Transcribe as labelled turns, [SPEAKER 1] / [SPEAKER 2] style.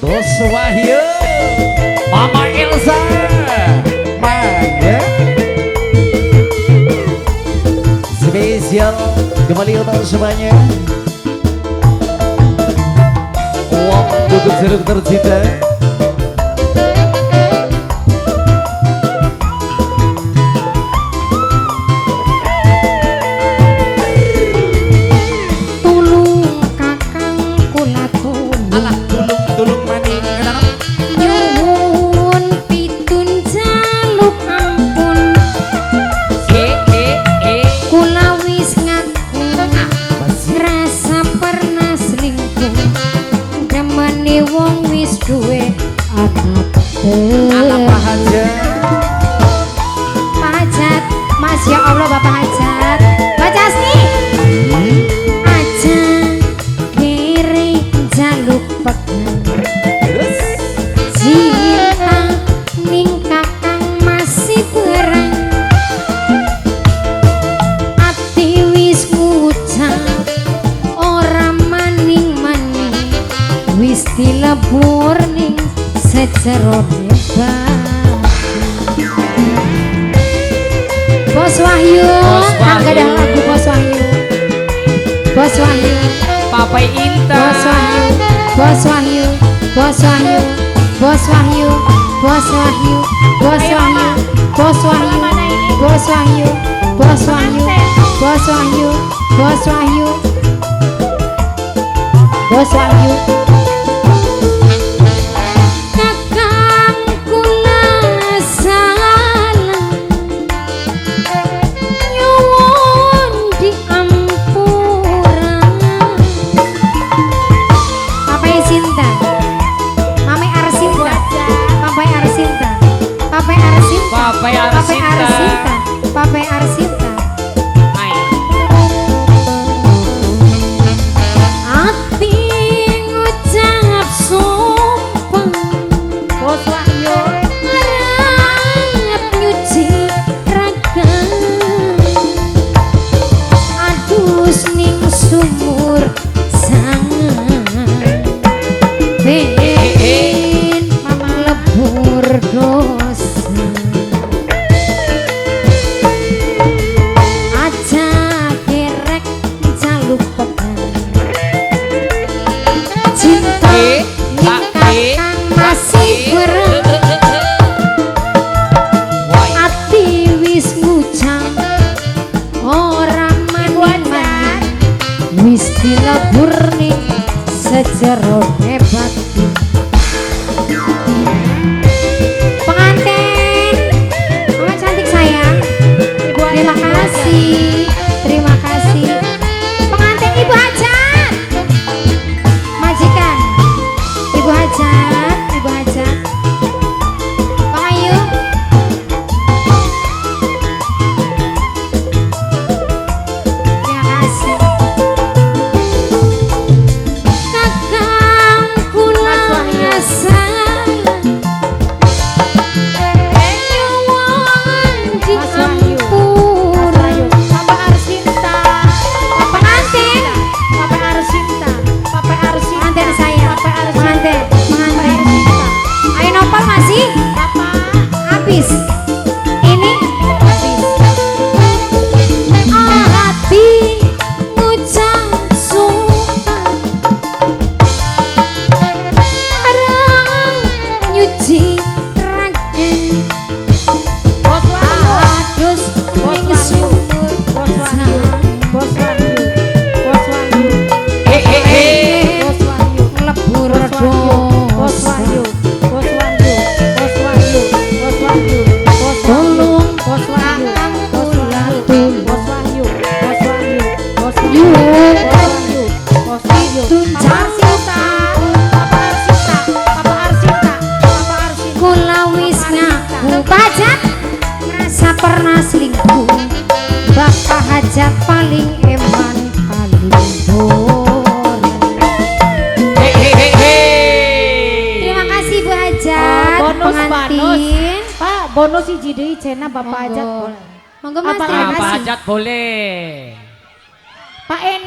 [SPEAKER 1] Bos Wahyu, Mama Elsa, Mangga spesial kembali untuk semuanya. Wong duduk jeruk tercinta.
[SPEAKER 2] Wong wis duwe
[SPEAKER 1] Anak Pak Hajat,
[SPEAKER 2] Pak Hajat, Masya Allah Bapak Hajat, baca asli aja kiri jaluk pegang cinta ning kakang masih berang ati wis ngucap ora maning-maning wis dilebur ning sejero bebas. Bos Wahyu, angga dah lagu Bos Wahyu. Bos Wahyu,
[SPEAKER 3] Papai Inta.
[SPEAKER 2] Bos Wahyu, Bos Wahyu, Bos Wahyu, Bos Wahyu, Bos Wahyu, Bos Wahyu, Bos Wahyu, Bos Wahyu, Bos Wahyu, Bos Wahyu, Bos Wahyu, Bos Wahyu. Papai Arsinta, ati ngucap sumpah Bos Wahyu ngarep nyuci raga adus ning sumur sangan ben mama lebur dosa masih berang ati wis ngucap ora maning-maning wis dilebur ning sejero hebat. Pengantin mama cantik sayang, terima kasih, terima kasih. Pengantin Ibu Hajat, majikan Ibu Hajat, Ibu Hajat, Bang Ayu, terima kasih. Kakang kula salah nyuwun diampura. Papa Arsinta, Papa Antin, Papa Arsinta, Papa Arsinta, pengantin saya, pengantin, pengantin. Ayo nopal masih? Papa habis. Ini habis. Hati ngucap sumpah arang nyuci raga adus ning sumur sangan Bos Wahyu, Bos Wahyu, Bos Wahyu nglebur dosa. Bos Wahyu, Bos Wahyu, Bos Wahyu, Bos Wahyu, tolong Bos Wahyu, Bos Wahyu, Bos Wahyu, Bos Wahyu, Bos Wahyu, Bos Wahyu, tunjang Arsinta, Papa Arsinta, Papa Arsinta, Papa Arsinta. Kula wis ngaku Hajat merasa pernah selingkuh. Bapak Hajat paling eman paling boring. Terima kasih Bu Hajat,
[SPEAKER 3] bonus,
[SPEAKER 2] pengantin.
[SPEAKER 3] Pak, bonus hiji deui cenah Bapak Hajat.
[SPEAKER 2] Monggo Mas, terima
[SPEAKER 3] Apa
[SPEAKER 2] kasih.
[SPEAKER 3] Hajat boleh. Pak Eni